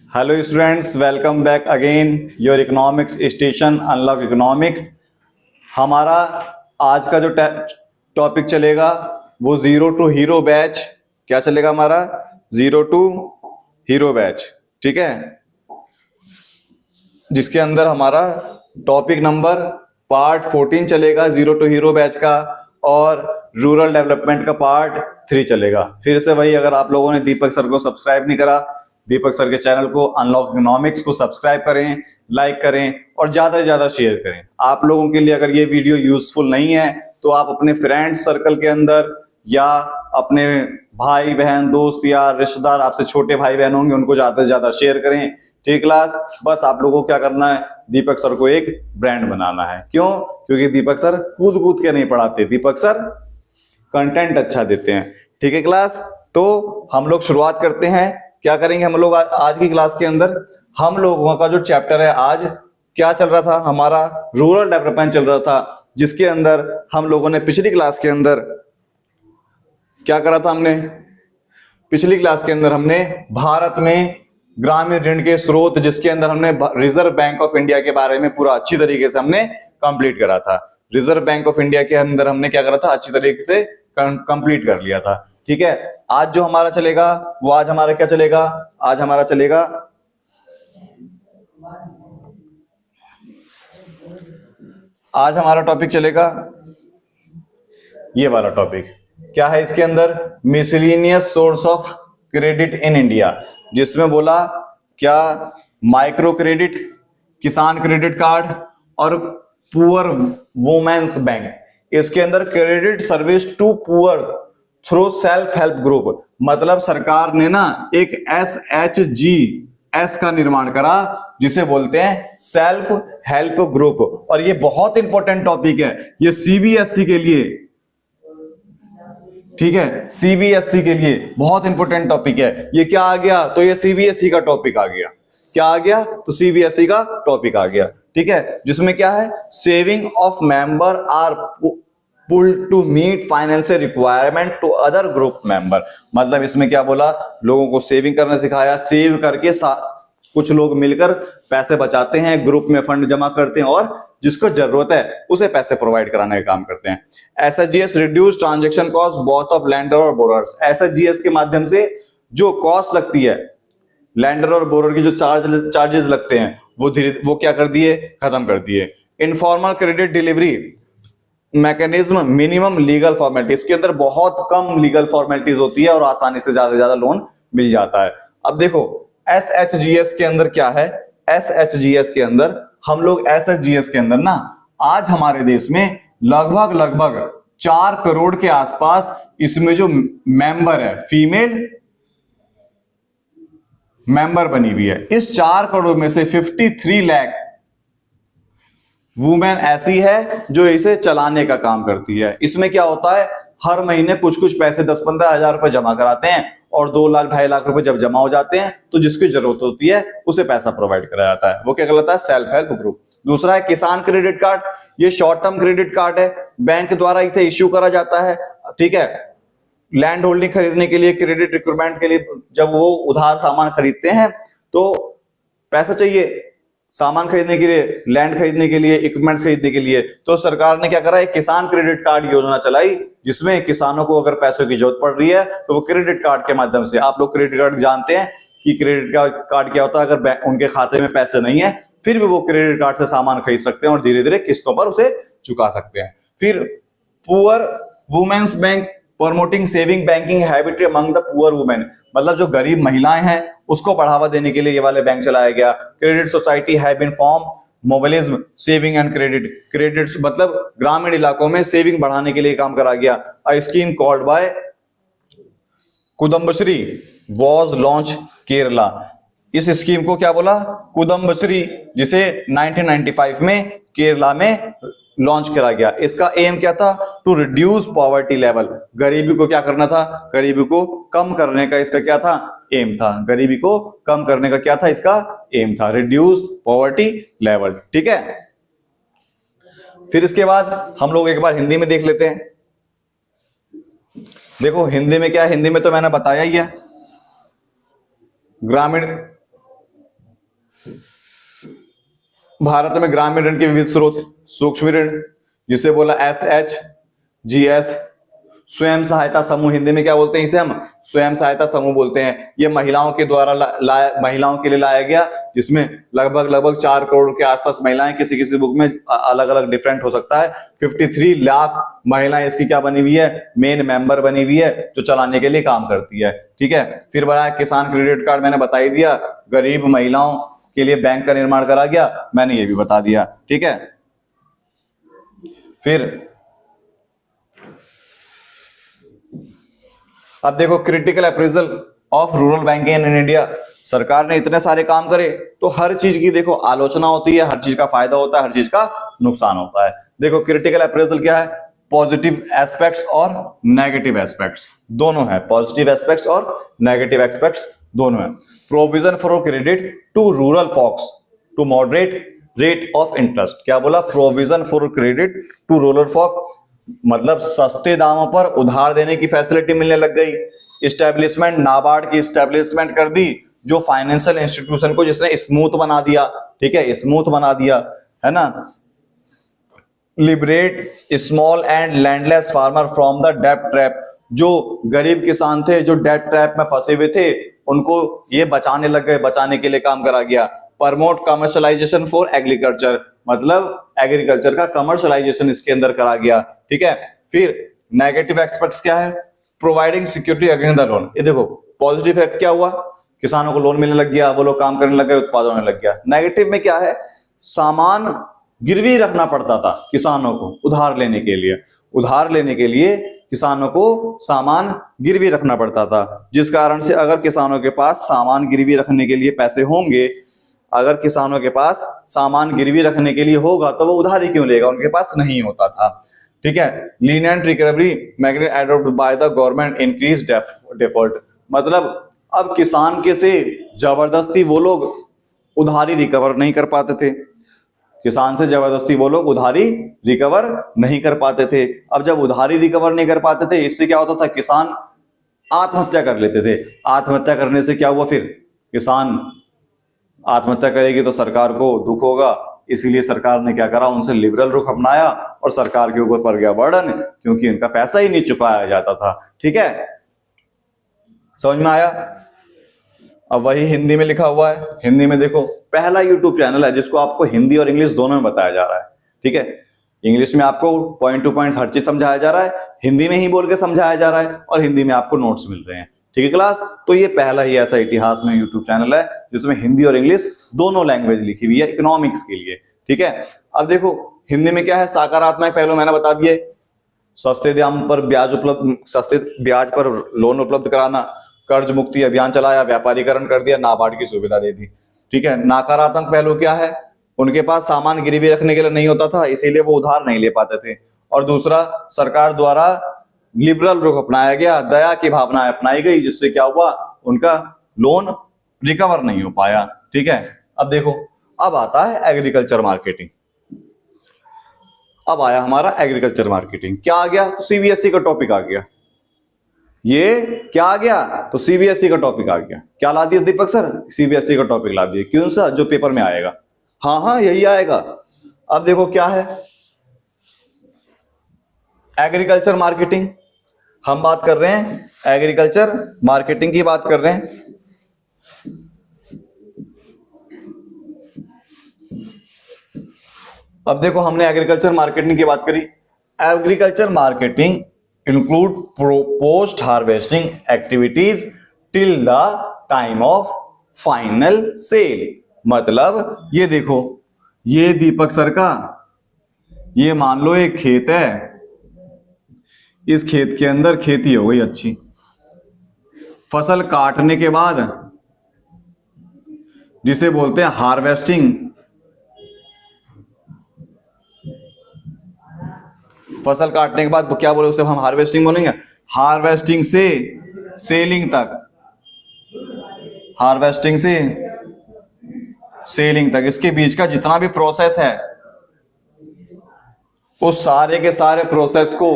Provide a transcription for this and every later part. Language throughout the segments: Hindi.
Hello students, welcome back again your economics station unlock economics. हमारा आज का जो टॉपिक चलेगा वो जीरो टू हीरो बैच। क्या चलेगा हमारा? जीरो टू हीरो बैच, ठीक है। जिसके अंदर हमारा टॉपिक नंबर पार्ट 14 चलेगा जीरो टू हीरो बैच का, और रूरल डेवलपमेंट का पार्ट 3 चलेगा। फिर से वही, अगर आप लोगों ने दीपक सर को सब्सक्राइब नहीं करा, दीपक सर के चैनल को अनलॉक इकोनॉमिक्स को सब्सक्राइब करें, लाइक करें और ज्यादा से ज्यादा शेयर करें। आप लोगों के लिए अगर ये वीडियो यूजफुल नहीं है तो आप अपने फ्रेंड सर्कल के अंदर या अपने भाई बहन दोस्त या रिश्तेदार, आपसे छोटे भाई बहन होंगे, उनको ज्यादा से ज्यादा शेयर करें। ठीक क्लास, बस आप लोगों को क्या करना है, दीपक सर को एक ब्रांड बनाना है। क्यों? क्योंकि दीपक सर कूद कूद के नहीं पढ़ाते, दीपक सर कंटेंट अच्छा देते हैं। ठीक है क्लास, तो हम लोग शुरुआत करते हैं। क्या करेंगे हम लोग आज की क्लास के अंदर? हम लोगों का जो चैप्टर है आज क्या चल रहा था, हमारा रूरल डेवलपमेंट चल रहा था, जिसके अंदर हम लोगों ने पिछली क्लास के अंदर क्या करा था? पिछली क्लास के अंदर हमने भारत में ग्रामीण ऋण के स्रोत, जिसके अंदर हमने रिजर्व बैंक ऑफ इंडिया के बारे में पूरा अच्छी तरीके से हमने कंप्लीट करा था। रिजर्व बैंक ऑफ इंडिया के अंदर हमने क्या करा था? अच्छी तरीके से कंप्लीट कर लिया था। ठीक है, आज जो हमारा चलेगा वो आज हमारा क्या चलेगा? आज हमारा चलेगा आज हमारा टॉपिक चलेगा ये वाला टॉपिक। क्या है इसके अंदर? Miscellaneous source of credit in India, जिसमें बोला क्या micro credit, Kisan credit card और पुअर वुमेन्स बैंक। इसके अंदर credit service to poor through self help group, मतलब सरकार ने ना एक SHGS का निर्माण करा, जिसे बोलते हैं सेल्फ हेल्प ग्रुप। और ये बहुत इंपॉर्टेंट टॉपिक है, ये CBSE के लिए, ठीक है, CBSE के लिए बहुत इंपॉर्टेंट टॉपिक है। ये क्या आ गया? तो ये CBSE का टॉपिक आ गया। क्या आ गया? तो CBSE का टॉपिक आ गया। ठीक है, जिसमें क्या है? Saving of member are pooled to meet financial requirement to other group member. मतलब इसमें क्या बोला? लोगों को सेविंग करना सिखाया। सेव करके कुछ लोग मिलकर पैसे बचाते हैं, ग्रुप में फंड जमा करते हैं और जिसको जरूरत है उसे पैसे प्रोवाइड कराने का काम करते हैं। SHGS reduce transaction cost both of lander और बोरर्स। SHGS के माध्यम से जो कॉस्ट लगती है, लैंडर और बोरर की जो चार्जेस लगते हैं, वो क्या कर दिए? खत्म कर दिए। Informal credit delivery mechanism, minimum legal formality. इसके अंदर बहुत कम लीगल फॉर्मेलिटीज होती है और आसानी से ज्यादा लोन मिल जाता है। अब देखो SHGS के अंदर क्या है? SHGS के अंदर हम लोग SHGS के अंदर ना आज हमारे देश में लगभग 4 करोड़ के आसपास इसमें जो मेंबर है, फीमेल मेंबर बनी हुई है। इस 4 करोड़ में से 53 लाख वुमेन ऐसी है जो इसे चलाने का काम करती है। इसमें क्या होता है? हर महीने कुछ पैसे 10-15 हजार रुपए जमा कराते हैं और 2 लाख 2.5 लाख रुपए जब जमा हो जाते हैं तो जिसकी जरूरत होती है उसे पैसा प्रोवाइड कराया जाता है। वो क्या कहलाता है? Self help group. दूसरा है किसान क्रेडिट कार्ड। ये शॉर्ट टर्म क्रेडिट कार्ड है, बैंक द्वारा इसे इश्यू करा जाता है। ठीक है, लैंड होल्डिंग खरीदने के लिए, क्रेडिट रिक्वायरमेंट के लिए, जब वो उधार सामान खरीदते हैं तो पैसा चाहिए सामान खरीदने के लिए, लैंड खरीदने के लिए, इक्विपमेंट्स खरीदने के लिए। तो सरकार ने क्या करा? एक किसान क्रेडिट कार्ड योजना चलाई, जिसमें किसानों को अगर पैसों की जरूरत पड़ रही है तो वो क्रेडिट कार्ड के माध्यम से, आप लोग क्रेडिट कार्ड जानते हैं कि क्रेडिट कार्ड क्या होता है, अगर उनके खाते में पैसे नहीं है फिर भी वो क्रेडिट कार्ड से सामान खरीद सकते हैं और धीरे धीरे किस्तों पर उसे चुका सकते हैं। फिर poor women's bank, promoting saving banking habit among the poor women, मतलब जो गरीब महिलाएं हैं उसको बढ़ावा देने के लिए ये वाले बैंक चलाया गया। Credit society have been form, mobilise saving and credit मतलब ग्रामीण इलाकों में सेविंग बढ़ाने के लिए काम करा गया। A scheme called by Kudumbashree was launch Kerala. इस स्कीम को क्या बोला? कुदम्बश्री, जिसे 1995 में केरला में लॉन्च करा गया। इसका एम क्या था? To reduce poverty level. गरीबी को क्या करना था? गरीबी को कम करने का इसका क्या था? एम था। गरीबी को कम करने का क्या था? इसका एम था, रिड्यूस पॉवर्टी लेवल। ठीक है, फिर इसके बाद हम लोग एक बार हिंदी में देख लेते हैं। देखो हिंदी में क्या है? हिंदी में तो मैंने बताया ही है, ग्रामीण भारत में ग्रामीण ऋण के विविध स्रोत, सूक्ष्म ऋण जिसे बोला SHGS, स्वयं सहायता समूह, हिंदी में क्या बोलते हैं इसे हम स्वयं सहायता समूह बोलते हैं। ये महिलाओं के द्वारा महिलाओं के लिए लाया गया, जिसमें लगभग 4 करोड़ के आसपास महिलाएं, किसी किसी बुक में अलग अलग डिफरेंट हो सकता है। 53 लाख महिलाएं इसकी क्या बनी हुई है, मेन मेंबर बनी हुई है, जो चलाने के लिए काम करती है। ठीक है, फिर बना किसान क्रेडिट कार्ड, मैंने बता ही दिया। गरीब महिलाओं के लिए बैंक का निर्माण करा गया, मैंने ये भी बता दिया। ठीक है, फिर अब देखो critical appraisal of rural banking in India. सरकार ने इतने सारे काम करे तो हर चीज की देखो आलोचना होती है, हर चीज का फायदा होता है, हर चीज का नुकसान होता है। देखो क्रिटिकल अप्रेजल क्या है, पॉजिटिव एस्पेक्ट्स और नेगेटिव एस्पेक्ट्स दोनों है, पॉजिटिव एस्पेक्ट्स और नेगेटिव एस्पेक्ट्स दोनों है। Provision for credit to rural folks to moderate rate of interest, क्या बोला, provision for credit to rural folks, मतलब सस्ते दामों पर उधार देने की फैसिलिटी मिलने लग गई। इस्टेब्लिशमेंट, नाबार्ड की इस्टेब्लिशमेंट कर दी, जो फाइनेंशियल इंस्टीट्यूशन को जिसने स्मूथ बना दिया। ठीक है, स्मूथ बना दिया, है ना। Liberate small and landless farmer from the डेब्ट ट्रैप, जो गरीब किसान थे जो डेब्ट ट्रैप में फंसे हुए थे, उनको ये बचाने लग गए, बचाने के लिए काम करा गया। प्रमोट कमर्शलाइजेशन फॉर एग्रीकल्चर, मतलब एग्रीकल्चर का कमर्शलाइजेशन इसके अंदर करा गया। ठीक है, फिर नेगेटिव एस्पेक्ट्स क्या है, providing security against the loan. ये देखो पॉजिटिव इफेक्ट क्या हुआ, किसानों को लोन मिलने लग गया, वो लोग काम करने लग गए, उत्पादन होने लग गया। नेगेटिव में क्या है, सामान गिरवी रखना पड़ता था किसानों को उधार लेने के लिए, उधार लेने के लिए किसानों को सामान गिरवी रखना पड़ता था, जिस कारण से अगर किसानों के पास सामान गिरवी रखने के लिए पैसे होंगे, अगर किसानों के पास सामान गिरवी रखने के लिए होगा तो वो उधारी क्यों लेगा, उनके पास नहीं होता था। ठीक है, lenient recovery mechanism adopted by the government increase default, मतलब अब किसान के से जबरदस्ती वो लोग उधारी रिकवर नहीं कर पाते थे, किसान से जबरदस्ती वो लोग उधारी रिकवर नहीं कर पाते थे। अब जब उधारी रिकवर नहीं कर पाते थे, इससे क्या होता था, किसान आत्महत्या कर लेते थे। आत्महत्या करने से क्या हुआ, फिर किसान आत्महत्या करेगी तो सरकार को दुख होगा, इसीलिए सरकार ने क्या करा, उनसे लिबरल रुख अपनाया और सरकार के ऊपर पड़ गया बर्डन, क्योंकि इनका पैसा ही नहीं चुकाया जाता था। ठीक है, समझ में आया। अब वही हिंदी में लिखा हुआ है, हिंदी में देखो, पहला यूट्यूब चैनल है जिसको आपको हिंदी और इंग्लिश दोनों में बताया जा रहा है। ठीक है, इंग्लिश में आपको पॉइंट टू पॉइंट हर चीज समझाया जा रहा है, हिंदी में ही बोल के समझाया जा रहा है, और हिंदी में आपको नोट्स मिल रहे हैं। ठीक है क्लास, तो ये पहला ही ऐसा इतिहास में यूट्यूब चैनल है जिसमें हिंदी और इंग्लिश दोनों लैंग्वेज लिखी हुई है इकोनॉमिक्स के लिए। ठीक है, अब देखो हिंदी में क्या है, सकारात्मक पहलू मैंने बता दिए, सस्ते ब्याज पर लोन उपलब्ध कराना, कर्ज मुक्ति अभियान चलाया, व्यापारीकरण कर दिया, नाबार्ड की सुविधा दे दी। ठीक है, नकारात्मक पहलू क्या है, उनके पास सामान गिरवी रखने के लिए नहीं होता था, इसीलिए वो उधार नहीं ले पाते थे। और दूसरा, सरकार द्वारा लिबरल रुख अपनाया गया, दया की भावना अपनाई गई, जिससे क्या हुआ, उनका लोन रिकवर नहीं हो पाया। ठीक है, अब देखो, अब आता है एग्रीकल्चर मार्केटिंग। अब आया हमारा एग्रीकल्चर मार्केटिंग, क्या आ गया, तो सीबीएसई का टॉपिक आ गया। ये क्या आ गया, तो सीबीएसई का टॉपिक आ गया। क्या ला दिया दीपक सर, सीबीएसई का टॉपिक ला दिया, क्यों सा, जो पेपर में आएगा, हाँ हाँ यही आएगा। अब देखो क्या है एग्रीकल्चर मार्केटिंग, हम बात कर रहे हैं एग्रीकल्चर मार्केटिंग की बात कर रहे हैं। अब देखो हमने एग्रीकल्चर मार्केटिंग की बात करी। Agriculture marketing include post harvesting activities till the time of final sale, मतलब ये देखो, ये दीपक सर का, ये मान लो एक खेत है, इस खेत के अंदर खेती हो गई अच्छी, फसल काटने के बाद जिसे बोलते हैं हार्वेस्टिंग, फसल काटने के बाद क्या बोले, उसे हम हार्वेस्टिंग बोलेंगे। हार्वेस्टिंग से सेलिंग तक, हार्वेस्टिंग से सेलिंग तक, इसके बीच का जितना भी प्रोसेस है, उस सारे के सारे प्रोसेस को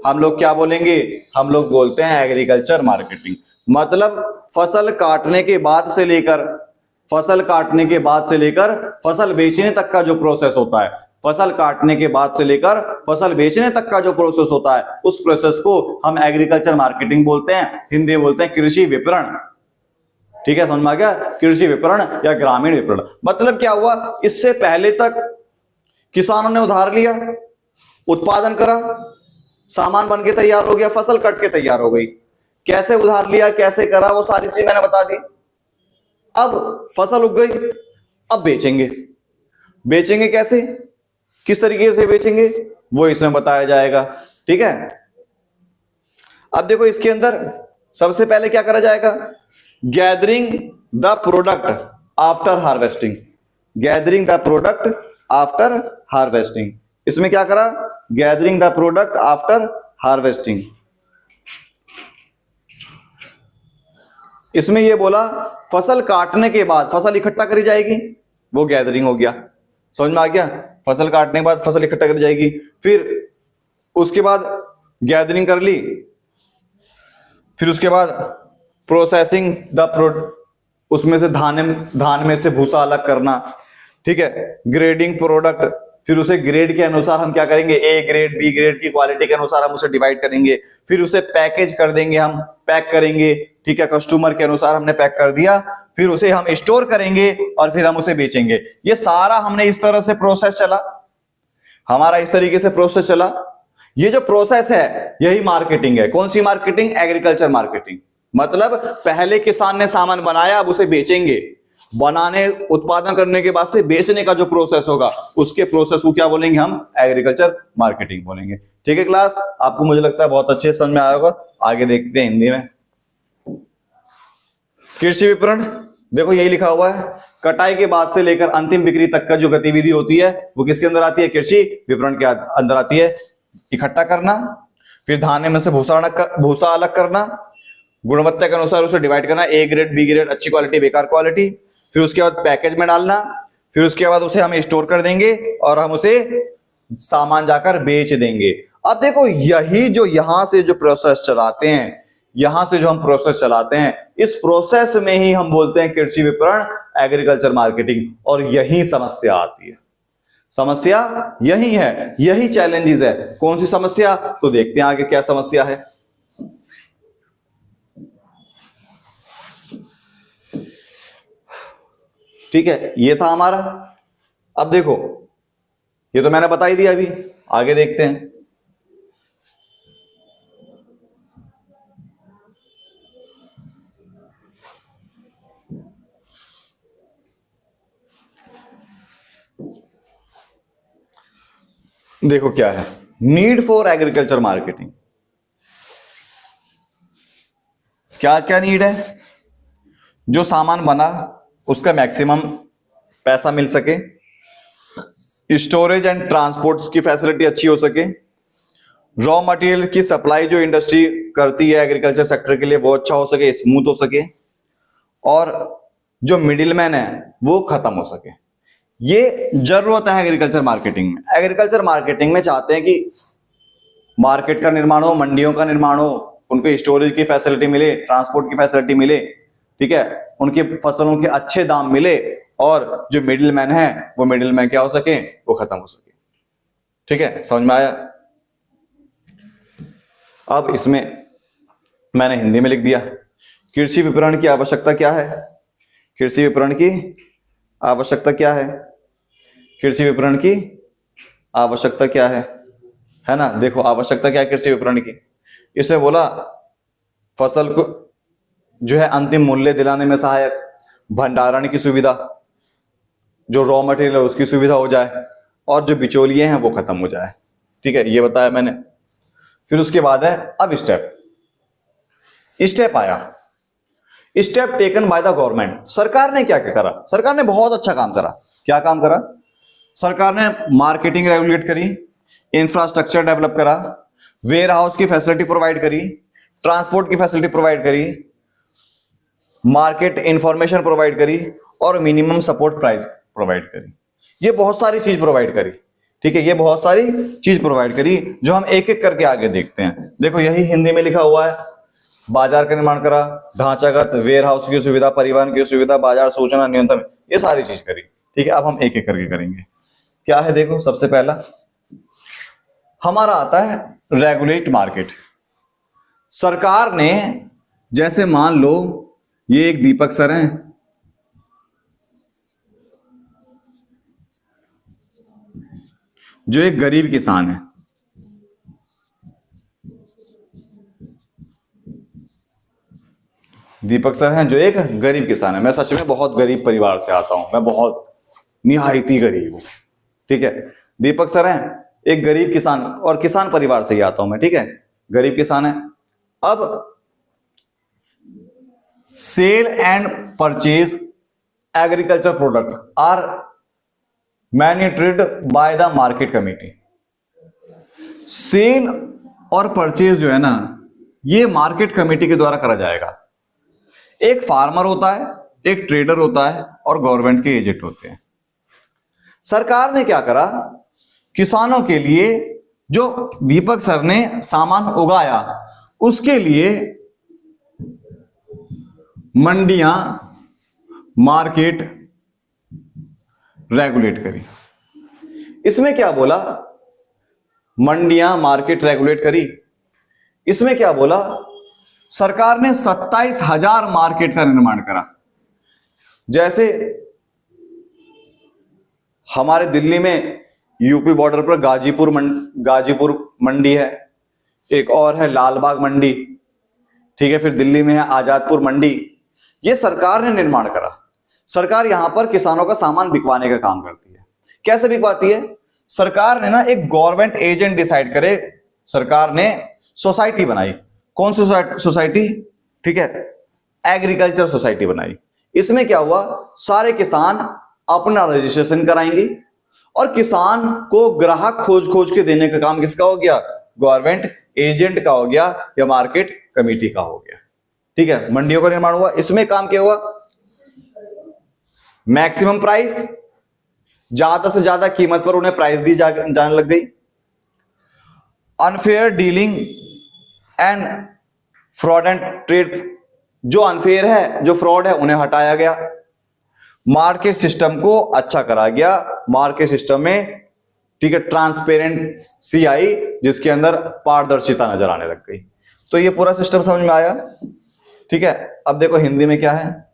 हम लोग क्या बोलेंगे, हम लोग बोलते हैं एग्रीकल्चर मार्केटिंग। मतलब फसल काटने के बाद से लेकर फसल काटने के बाद से लेकर फसल बेचने तक का जो प्रोसेस होता है, फसल काटने के बाद से लेकर फसल बेचने तक का जो प्रोसेस होता है, उस प्रोसेस को हम एग्रीकल्चर मार्केटिंग बोलते हैं, हिंदी में बोलते हैं कृषि विपणन। ठीक है, समझ में आ गया? कृषि विपणन या ग्रामीण विपणन। मतलब क्या हुआ, इससे पहले तक किसानों ने उधार लिया, उत्पादन करा, सामान बन के तैयार हो गया, फसल कट के तैयार हो गई। कैसे उधार लिया, कैसे करा, वो सारी चीज मैंने बता दी। अब फसल उग गई, अब बेचेंगे। बेचेंगे कैसे, किस तरीके से बेचेंगे, वो इसमें बताया जाएगा। ठीक है, अब देखो इसके अंदर सबसे पहले क्या करा जाएगा, gathering the product after harvesting. Gathering the product after harvesting, इसमें क्या करा, gathering the product after harvesting. इसमें ये बोला फसल काटने के बाद फसल इकट्ठा करी जाएगी, वो गैदरिंग हो गया। समझ में आ गया? फसल काटने के बाद फसल इकट्ठा करी जाएगी, फिर उसके बाद गैदरिंग कर ली, फिर उसके बाद प्रोसेसिंग द उसमें से धान में से भूसा अलग करना। ठीक है, ग्रेडिंग प्रोडक्ट, फिर उसे ग्रेड के अनुसार हम क्या करेंगे, ए ग्रेड बी ग्रेड की क्वालिटी के अनुसार हम उसे डिवाइड करेंगे, फिर उसे पैकेज कर देंगे, हम पैक करेंगे। ठीक है, कस्टमर के अनुसार हमने पैक कर दिया, फिर उसे हम स्टोर करेंगे और फिर हम उसे बेचेंगे। ये सारा हमने इस तरह से प्रोसेस चला, हमारा इस तरीके से प्रोसेस चला। ये जो प्रोसेस है यही मार्केटिंग है। कौन सी मार्केटिंग? Agriculture marketing. मतलब पहले किसान ने सामान बनाया, अब उसे बेचेंगे। बनाने उत्पादन करने के बाद से बेचने का जो प्रोसेस होगा, उसके प्रोसेस को क्या बोलेंगे हम? एग्रीकल्चर मार्केटिंग बोलेंगे। ठीक है क्लास, आपको मुझे लगता है बहुत अच्छे समझ में आया होगा। आगे देखते हैं हिंदी में। कृषि विपणन, देखो यही लिखा हुआ है, कटाई के बाद से लेकर अंतिम बिक्री तक का जो गतिविधि होती है वो किसके अंदर आती है? कृषि विपणन के अंदर आती है। इकट्ठा करना, फिर धान में से भूसा अलग करना, गुणवत्ता के अनुसार उसे डिवाइड करना, ए ग्रेड बी ग्रेड, अच्छी क्वालिटी बेकार क्वालिटी, फिर उसके बाद पैकेज में डालना, फिर उसके बाद उसे हम स्टोर कर देंगे और हम उसे सामान जाकर बेच देंगे। अब देखो यही जो यहां से जो प्रोसेस चलाते हैं, यहां से जो हम प्रोसेस चलाते हैं, इस प्रोसेस में ही हम बोलते हैं कृषि विपणन, एग्रीकल्चर मार्केटिंग। और यही समस्या आती है, समस्या यही है, यही चैलेंजेस है। कौन सी समस्या? तो देखते हैं आगे क्या समस्या है। ठीक है, ये था हमारा। अब देखो ये तो मैंने बता ही दिया, अभी आगे देखते हैं। देखो क्या है, नीड फॉर एग्रीकल्चर मार्केटिंग। क्या क्या नीड है? जो सामान बना उसका मैक्सिमम पैसा मिल सके, स्टोरेज एंड ट्रांसपोर्ट की फैसिलिटी अच्छी हो सके, रॉ मटेरियल की सप्लाई जो इंडस्ट्री करती है एग्रीकल्चर सेक्टर के लिए वो अच्छा हो सके, स्मूथ हो सके, और जो मिडिलमैन है वो खत्म हो सके। ये जरूरत है एग्रीकल्चर मार्केटिंग में। एग्रीकल्चर मार्केटिंग में चाहते हैं कि मार्केट का निर्माण हो, मंडियों का निर्माण हो, उनको स्टोरेज की फैसिलिटी मिले, ट्रांसपोर्ट की फैसिलिटी मिले, ठीक है, उनकी फसलों के अच्छे दाम मिले, और जो मिडिल मैन है वो मिडिल मैन क्या हो सके, वो खत्म हो सके। ठीक है, समझ में आया? अब इसमें मैंने हिंदी में लिख दिया, कृषि विपणन की आवश्यकता क्या है? कृषि विपणन की आवश्यकता क्या है? कृषि विपणन की आवश्यकता क्या है ना? देखो आवश्यकता क्या है कृषि विपणन की? इसने बोला फसल को जो है अंतिम मूल्य दिलाने में सहायक, भंडारण की सुविधा, जो रॉ मटेरियल है उसकी सुविधा हो जाए, और जो बिचौलिए हैं वो खत्म हो जाए। ठीक है, ये बताया मैंने। फिर उसके बाद है अब स्टेप आया, step taken by the government. सरकार ने क्या क्या करा? सरकार ने बहुत अच्छा काम करा। क्या काम करा? सरकार ने मार्केटिंग रेगुलेट करी, इंफ्रास्ट्रक्चर डेवलप करा, वेयर हाउस की फैसिलिटी प्रोवाइड करी, ट्रांसपोर्ट की फैसिलिटी प्रोवाइड करी, मार्केट इंफॉर्मेशन प्रोवाइड करी, और मिनिमम सपोर्ट प्राइस प्रोवाइड करी। ये बहुत सारी चीज प्रोवाइड करी। ठीक है, ये बहुत सारी चीज प्रोवाइड करी जो हम एक एक करके आगे देखते हैं। देखो यही हिंदी में लिखा हुआ है, बाजार का निर्माण करा, ढांचागत वेयर हाउस की सुविधा, परिवहन की सुविधा, बाजार सूचना नियंत्रण, ये सारी चीज करी। ठीक है, अब हम एक एक करके करेंगे। क्या है देखो, सबसे पहला हमारा आता है रेगुलेट मार्केट। सरकार ने, जैसे मान लो ये एक दीपक सर हैं, जो एक गरीब किसान है, दीपक सर हैं जो एक गरीब किसान है। मैं सच में बहुत गरीब परिवार से आता हूं, मैं बहुत निहायती गरीब हूं। ठीक है, दीपक सर हैं एक गरीब किसान, और किसान परिवार से ही आता हूं मैं। ठीक है, गरीब किसान है। अब sale and purchase agriculture product are managed by the market committee. Sale और परचेज जो है ना, ये मार्केट कमेटी के द्वारा करा जाएगा। एक फार्मर होता है, एक ट्रेडर होता है, और गवर्नमेंट के एजेंट होते हैं। सरकार ने क्या करा, किसानों के लिए जो दीपक सर ने सामान उगाया उसके लिए मंडियां, मार्केट रेगुलेट करी। इसमें क्या बोला, मंडियां मार्केट रेगुलेट करी। इसमें क्या बोला, सरकार ने 27,000 मार्केट का निर्माण करा। जैसे हमारे दिल्ली में यूपी बॉर्डर पर गाजीपुर मंडी है, एक और है लालबाग मंडी। ठीक है, फिर दिल्ली में है आजादपुर मंडी। ये सरकार ने निर्माण करा। सरकार यहां पर किसानों का सामान बिकवाने का काम करती है। कैसे बिकवाती है, सरकार ने ना एक गवर्नमेंट एजेंट डिसाइड करे, सरकार ने सोसाइटी बनाई। कौन सी सोसाइटी, ठीक है, एग्रीकल्चर सोसाइटी बनाई। इसमें क्या हुआ, सारे किसान अपना रजिस्ट्रेशन कराएंगे और किसान को ग्राहक खोज खोज के देने का काम किसका हो गया, गवर्नमेंट एजेंट का हो गया या मार्केट कमेटी का हो गया। ठीक है, मंडियों का निर्माण हुआ। इसमें काम क्या हुआ, मैक्सिमम प्राइस, ज्यादा से ज्यादा कीमत पर उन्हें प्राइस दी जाने लग गई। Unfair dealing and fraud and trade, जो अनफेयर है, जो फ्रॉड है, उन्हें हटाया गया। मार्केट सिस्टम को अच्छा करा गया। मार्केट सिस्टम में, ठीक है, ट्रांसपेरेंसी आई, जिसके अंदर पारदर्शिता नजर आने लग गई। तो ये पूरा सिस्टम समझ में आया। ठीक है, अब देखो हिंदी में क्या है।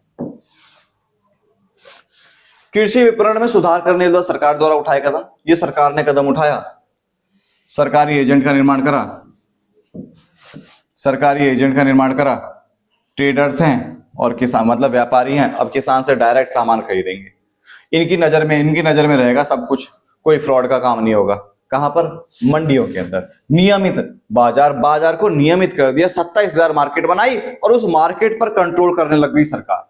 कृषि विपणन में सुधार करने के लिए सरकार द्वारा उठाए कदम, ये सरकार ने कदम उठाया। सरकारी एजेंट का निर्माण करा, सरकारी एजेंट का निर्माण करा। ट्रेडर्स हैं और किसान, मतलब व्यापारी हैं, अब किसान से डायरेक्ट सामान खरीदेंगे। इनकी नजर में रहेगा सब कुछ, कोई फ्रॉड का काम नहीं होगा। कहां पर, मंडियों के अंदर। नियमित बाजार को नियमित कर दिया। 27,000 मार्केट बनाई और उस मार्केट पर कंट्रोल करने लग गई सरकार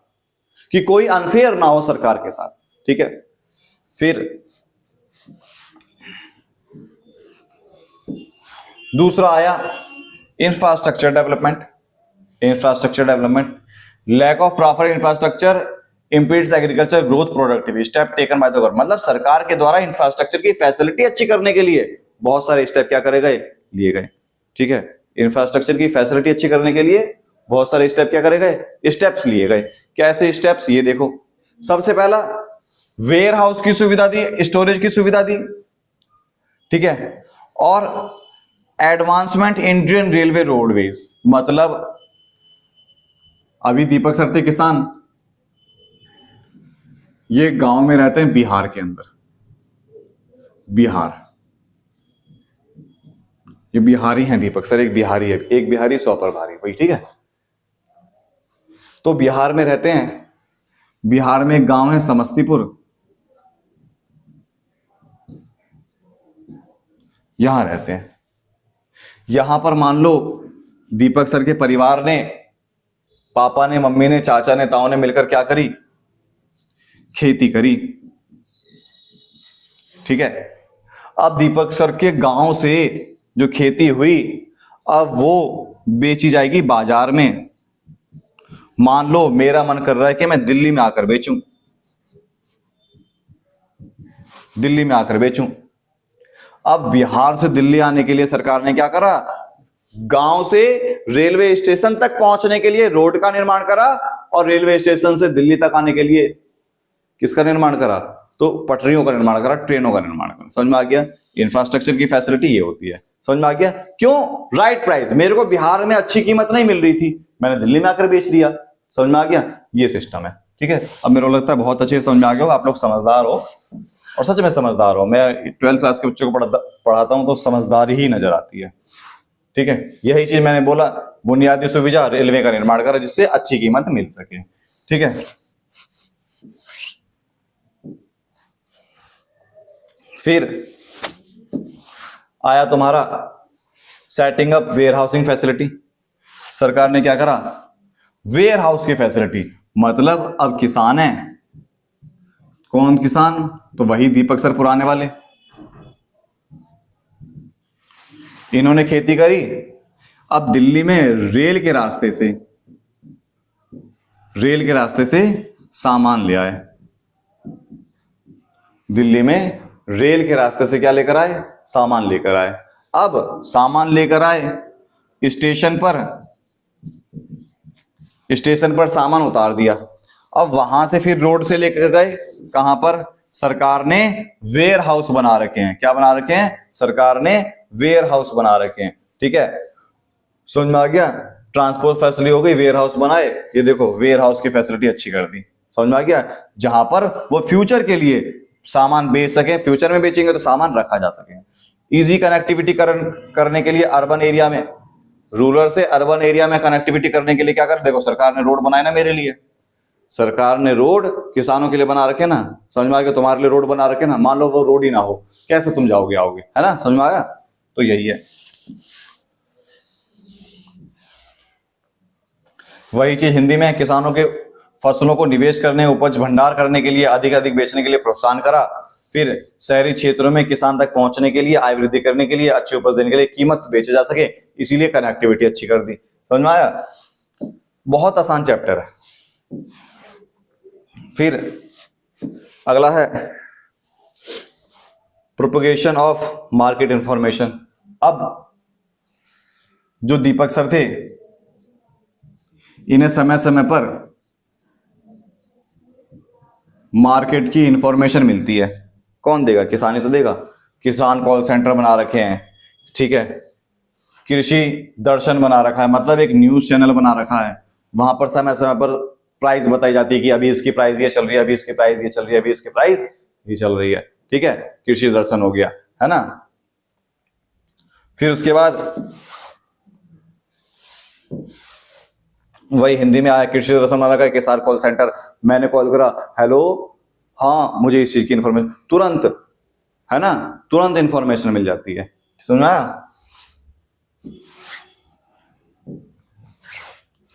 कि कोई अनफेयर ना हो सरकार के साथ। ठीक है, फिर दूसरा आया infrastructure development. Infrastructure development, lack of proper infrastructure impedes agriculture growth productivity, step taken by the government. मतलब सरकार के द्वारा इंफ्रास्ट्रक्चर की फैसिलिटी अच्छी करने के लिए बहुत सारे स्टेप क्या करे गए, लिए गए। ठीक है, इंफ्रास्ट्रक्चर की फैसिलिटी अच्छी करने के लिए बहुत सारे स्टेप क्या करे गए, स्टेप्स लिए गए। कैसे स्टेप्स, ये देखो। सबसे पहला वेयर हाउस की सुविधा दी, स्टोरेज की सुविधा दी। ठीक है, और एडवांसमेंट इंडियन रेलवे रोडवेज। मतलब अभी दीपक सर थे किसान, ये गांव में रहते हैं बिहार के अंदर। बिहार, ये बिहारी हैं दीपक सर, एक बिहारी है, एक बिहारी 100 पर भारी, वही। ठीक है, तो बिहार में रहते हैं। बिहार में एक गांव है समस्तीपुर, यहां रहते हैं। यहां पर मान लो दीपक सर के परिवार ने, पापा ने, मम्मी ने, चाचा ने, ताऊ ने मिलकर क्या करी, खेती करी। ठीक है, अब दीपक सर के गांव से जो खेती हुई, अब वो बेची जाएगी बाजार में। मान लो मेरा मन कर रहा है कि मैं दिल्ली में आकर बेचूं, दिल्ली में आकर बेचूं। अब बिहार से दिल्ली आने के लिए सरकार ने क्या करा, गांव से रेलवे स्टेशन तक पहुंचने के लिए रोड का निर्माण करा और रेलवे स्टेशन से दिल्ली तक आने के लिए किसका निर्माण करा? तो पटरियों का निर्माण करा, ट्रेनों का निर्माण करा। समझ में आ गया? इंफ्रास्ट्रक्चर की फैसिलिटी ये होती है। समझ में आ गया? क्यों? Right price. मेरे को बिहार में अच्छी कीमत नहीं मिल रही थी, मैंने दिल्ली में आकर बेच दिया। समझ में आ गया? ये सिस्टम है। ठीक है, अब मेरे को लगता है बहुत अच्छे से समझ में आ गया होगा, आप लोग समझदार हो और सच में समझदार हो। मैं 12th क्लास के बच्चों को पढ़ाता हूं तो समझदारी ही नजर आती है। ठीक है, यही चीज मैंने बोला, बुनियादी सुविधा रेलवे का निर्माण करा जिससे अच्छी कीमत मिल सके। ठीक है, फिर आया तुम्हारा setting up warehousing facility. सरकार ने क्या करा? वेयर हाउस की फैसिलिटी, मतलब अब किसान है, कौन किसान? तो वही दीपक सर पुराने वाले। इन्होंने खेती करी, अब दिल्ली में रेल के रास्ते से सामान ले आए। दिल्ली में रेल के रास्ते से क्या लेकर आए? सामान लेकर आए। अब सामान लेकर आए, स्टेशन पर सामान उतार दिया। अब वहां से फिर रोड से लेकर गए कहां पर? सरकार ने वेयर हाउस बना रखे हैं। क्या बना रखे हैं? सरकार ने वेयर हाउस बना रखे हैं। ठीक है, समझ में आ गया? ट्रांसपोर्ट फैसिलिटी हो गई, वेयर हाउस बनाए। ये देखो वेयर हाउस की फैसिलिटी अच्छी कर दी। समझ में आ गया? जहां पर वो फ्यूचर के लिए सामान बेच सके, फ्यूचर में बेचेंगे तो सामान रखा जा सके। इजी कनेक्टिविटी करने के लिए अर्बन एरिया में, रूरल से अर्बन एरिया में कनेक्टिविटी करने के लिए क्या कर? देखो सरकार ने रोड बनाए ना मेरे लिए, सरकार ने रोड किसानों के लिए बना रखे ना। समझ में आ गया? तुम्हारे लिए रोड बना रखे ना, मान लो वो रोड ही ना हो, कैसे तुम जाओगे आओगे? है ना? समझ में आया? तो यही है, वही चीज हिंदी में, किसानों के फसलों को निवेश करने, उपज भंडार करने के लिए, अधिक समझने के लिए प्रोत्साहन करा। फिर शहरी क्षेत्रों में किसान तक पहुंचने के लिए, आय वृद्धि करने के लिए, अच्छी उपज देने के लिए, कीमत बेचे जा सके, इसीलिए कनेक्टिविटी अच्छी कर दी। समझ में आया? बहुत आसान चैप्टर है। फिर अगला है प्रोपगेशन ऑफ मार्केट इंफॉर्मेशन। अब जो दीपक सर थे, इन्हें समय समय पर मार्केट की इंफॉर्मेशन मिलती है। कौन देगा? किसान ही तो देगा। किसान कॉल सेंटर बना रखे हैं। ठीक है, कृषि दर्शन बना रखा है, मतलब एक न्यूज चैनल बना रखा है। वहां पर समय समय पर प्राइस बताई जाती है कि अभी इसकी प्राइस ये चल रही है, अभी इसकी प्राइस ये चल रही है, अभी इसकी प्राइस ये चल रही है। ठीक है, कृषि दर्शन हो गया, है ना? फिर उसके बाद वही हिंदी में आया, कृषि दर्शन बना रखा है, किसान कॉल सेंटर। मैंने कॉल करा, हेलो, हाँ मुझे इस चीज की इंफॉर्मेशन, तुरंत, है ना, तुरंत इंफॉर्मेशन मिल जाती है। सुना?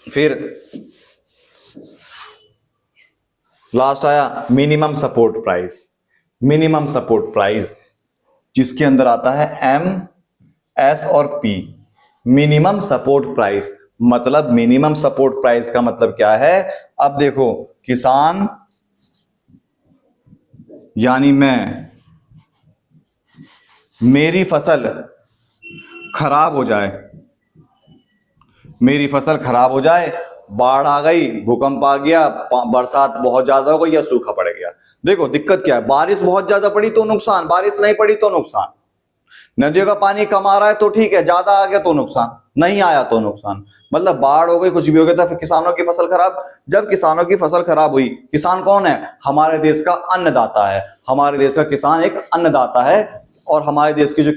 फिर लास्ट आया minimum support price. Minimum support price जिसके अंदर आता है एम, एस और पी। मिनिमम सपोर्ट प्राइस मतलब, मिनिमम सपोर्ट प्राइस का मतलब क्या है? अब देखो, किसान यानी मैं, मेरी फसल खराब हो जाए, मेरी फसल खराब हो जाए, बाढ़ आ गई, भूकंप आ गया, बरसात बहुत ज्यादा हो गई या सूखा पड़ गया। देखो दिक्कत क्या है, बारिश बहुत ज्यादा पड़ी तो नुकसान, बारिश नहीं पड़ी तो नुकसान। नदियों का पानी कम आ रहा है तो ठीक है, ज्यादा आ गया तो नुकसान, नहीं आया तो नुकसान। मतलब बाढ़ हो गई, कुछ भी हो गया था, फिर किसानों की फसल खराब। जब किसानों की फसल खराब हुई, किसान कौन है? हमारे देश का अन्नदाता है। हमारे देश का किसान एक अन्नदाता है और हमारे देश की जो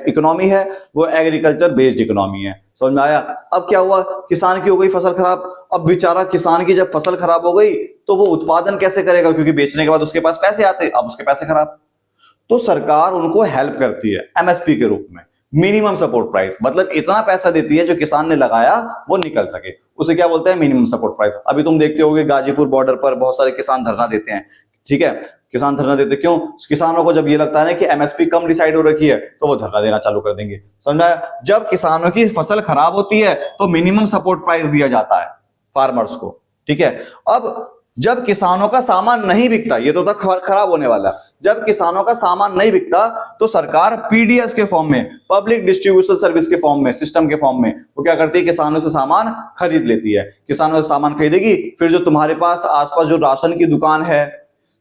इकोनॉमी है वो एग्रीकल्चर बेस्ड इकोनॉमी है। समझ में आया? अब क्या हुआ, किसान की हो गई फसल खराब। अब बेचारा किसान की जब फसल खराब हो गई तो वो उत्पादन कैसे करेगा, क्योंकि बेचने के बाद उसके पास पैसे आते, अब उसके पैसे खराब। तो सरकार उनको हेल्प करती है एमएसपी के रूप में, मिनिमम सपोर्ट प्राइस, मतलब इतना पैसा देती है जो किसान ने लगाया वो निकल सके, उसे क्या बोलते हैं? Minimum support price. अभी तुम देखते होगे गाजीपुर बॉर्डर पर बहुत सारे किसान धरना देते हैं। ठीक है, किसान धरना देते क्यों? किसानों को जब ये लगता है ना कि एमएसपी कम डिसाइड हो रखी है तो वो धरना देना चालू कर देंगे। समझा? जब किसानों की फसल खराब होती है तो मिनिमम सपोर्ट प्राइस दिया जाता है फार्मर्स को। ठीक है, अब जब किसानों का सामान नहीं बिकता, ये तो था खराब होने वाला, जब किसानों का सामान नहीं बिकता तो सरकार पीडीएस के फॉर्म में, पब्लिक डिस्ट्रीब्यूशन सर्विस के फॉर्म में, सिस्टम के फॉर्म में वो क्या करती है, किसानों से सामान खरीद लेती है। किसानों से सामान खरीदेगी, फिर जो तुम्हारे पास आसपास जो राशन की दुकान है,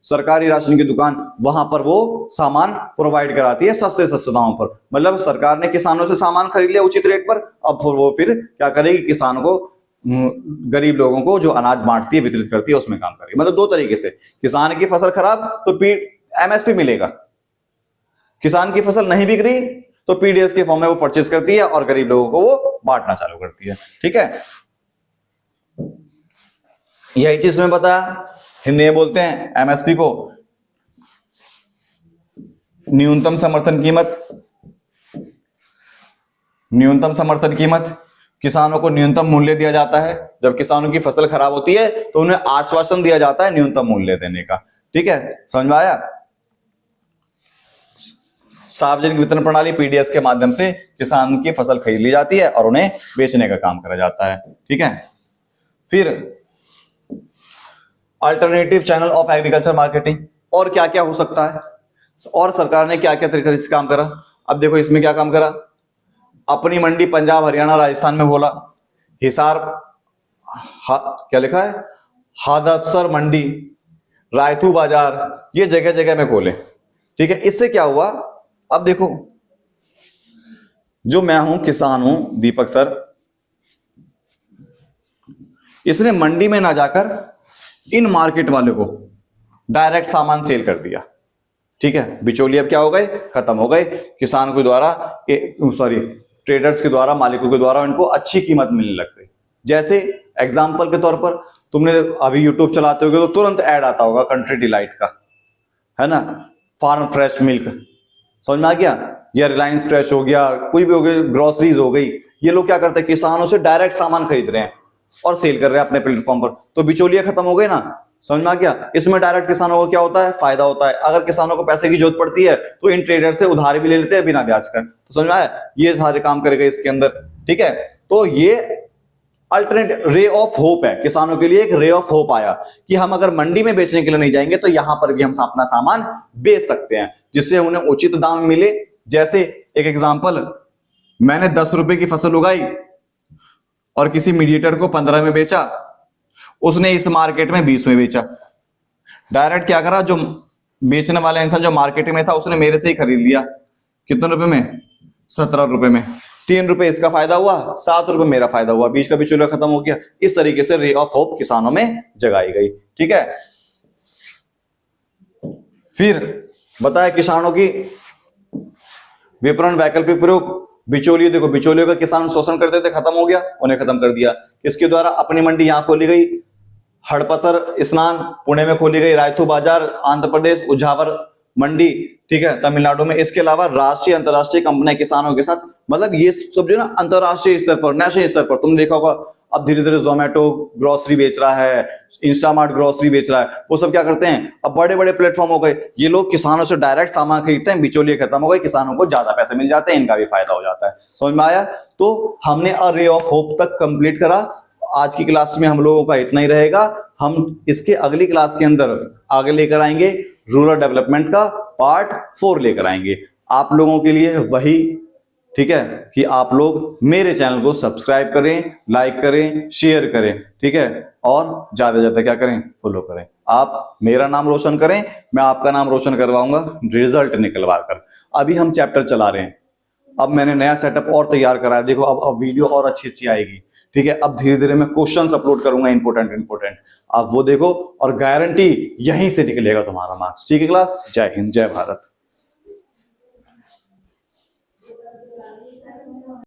सरकारी राशन की दुकान, वहां पर वो सामान प्रोवाइड कराती है सस्ते दामों पर। मतलब सरकार ने किसानों से सामान खरीद लिया उचित रेट पर, अब वो फिर क्या करेगी, किसानों को, गरीब लोगों को जो अनाज बांटती है, वितरित करती है, उसमें काम करेगी। मतलब दो तरीके से, किसान की फसल खराब तो एमएसपी मिलेगा, किसान की फसल नहीं बिक रही तो पीडीएस के फॉर्म में वो परचेज करती है और गरीब लोगों को वो बांटना चालू करती है। ठीक है, यही चीज में बताया, हिंदी में बोलते हैं एमएसपी को न्यूनतम समर्थन कीमत। न्यूनतम समर्थन कीमत, किसानों को न्यूनतम मूल्य दिया जाता है। जब किसानों की फसल खराब होती है तो उन्हें आश्वासन दिया जाता है न्यूनतम मूल्य देने का। ठीक है, समझ में आया। सार्वजनिक वितरण प्रणाली पीडीएस के माध्यम से किसान की फसल खरीद ली जाती है और उन्हें बेचने का काम करा जाता है। ठीक है, फिर alternative channel of agriculture marketing, और क्या क्या हो सकता है, और सरकार ने क्या क्या तरीके से काम करा। अब देखो इसमें क्या काम करा, अपनी मंडी पंजाब हरियाणा राजस्थान में खोला, हिसार क्या लिखा है, हादअफसर मंडी, रायतू बाजार, ये जगह जगह में खोले। ठीक है, इससे क्या हुआ, अब देखो जो मैं हूं किसान हूं दीपक सर, इसने मंडी में ना जाकर इन मार्केट वाले को डायरेक्ट सामान सेल कर दिया। ठीक है, बिचौलिए अब क्या हो गए, खत्म हो गए। किसान के द्वारा, ट्रेडर्स के द्वारा, मालिकों के द्वारा इनको अच्छी कीमत मिलने लग गई। जैसे एग्जाम्पल के तौर पर, तुमने अभी यूट्यूब चलाते होगे तो तुरंत ऐड आता होगा कंट्री डिलाइट का, है ना, फार्म फ्रेश मिल्क, समझ में आ गया, या रिलायंस फ्रेश हो गया, कोई भी हो गई, ग्रोसरीज हो गई। ये लोग क्या करते हैं, किसानों से डायरेक्ट सामान खरीद रहे हैं और सेल कर रहे हैं अपने प्लेटफॉर्म पर, तो बिचौलिए खत्म हो गए ना, समझ में आ गया। इसमें डायरेक्ट किसानों को क्या होता है, फायदा होता है। अगर किसानों को पैसे की जरूरत पड़ती है तो इन ट्रेडर से उधार भी ले लेते हैं बिना ब्याज का, तो समझ में आया, ये सारे काम करेगा इसके अंदर। ठीक है, तो ये अल्टरनेट रे ऑफ होप है, किसानों के लिए एक रे ऑफ होप आया कि हम अगर मंडी में बेचने के लिए नहीं जाएंगे तो यहां पर भी हम अपना सामान बेच सकते हैं, जिससे उन्हें उचित दाम मिले। जैसे एक एग्जांपल, मैंने 10 रुपए की फसल उगाई और किसी मीडिएटर को 15 में बेचा, उसने इस मार्केट में 20 में बेचा। डायरेक्ट क्या करा, जो बेचने वाला इंसान जो मार्केट में था उसने मेरे से ही खरीद लिया, कितने रुपए में, 17 रुपए में। 3 रुपए इसका फायदा हुआ, 7 रुपए मेरा फायदा हुआ, बीच का बिचौलिया खत्म हो गया। इस तरीके से रे ऑफ होप किसानों में जगाई गई। ठीक है, फिर बताया किसानों की विपणन वैकल्पिक प्रयोग। बिचौलिए, देखो बिचौलियों का किसान शोषण करते थे, खत्म हो गया, उन्हें खत्म कर दिया। इसके द्वारा अपनी मंडी यहां खोली गई, हड़पसर स्नान पुणे में खोली गई, रायतू बाजार आंध्र प्रदेश, उझावर मंडी, ठीक है, तमिलनाडु में। इसके अलावा राष्ट्रीय अंतरराष्ट्रीय कंपनियां किसानों के साथ, मतलब ये सब जो ना अंतरराष्ट्रीय स्तर पर, नेशनल स्तर पर, तुमने देखा होगा अब धीरे धीरे जोमेटो ग्रोसरी बेच रहा है, इंस्टामार्ट ग्रोसरी बेच रहा है, वो सब क्या करते हैं, अब बड़े बड़े प्लेटफॉर्म हो गए, ये लोग किसानों से डायरेक्ट सामान खरीदते हैं, बिचौलिए खत्म हो गए, किसानों को ज्यादा पैसे मिल जाते हैं, इनका भी फायदा हो जाता है। समझ में आया। तो हमने अ रे ऑफ होप तक कंप्लीट करा। आज की क्लास में हम लोगों का इतना ही रहेगा। हम इसके अगली क्लास के अंदर आगे लेकर आएंगे रूरल डेवलपमेंट का पार्ट 4 लेकर आएंगे आप लोगों के लिए वही। ठीक है, कि आप लोग मेरे चैनल को सब्सक्राइब करें, लाइक करें, शेयर करें, ठीक है, और ज्यादा से ज्यादा क्या करें, फॉलो करें। आप मेरा नाम रोशन करें, मैं आपका नाम रोशन करवाऊंगा रिजल्ट निकलवा कर। अभी हम चैप्टर चला रहे हैं, अब मैंने नया सेटअप और तैयार करा है, देखो अब वीडियो और अच्छी अच्छी आएगी। ठीक है, अब धीरे धीरे मैं क्वेश्चंस अपलोड करूंगा इंपोर्टेंट, आप वो देखो और गारंटी यहीं से निकलेगा तुम्हारा मार्क्स। ठीक है क्लास, जय हिंद, जय भारत।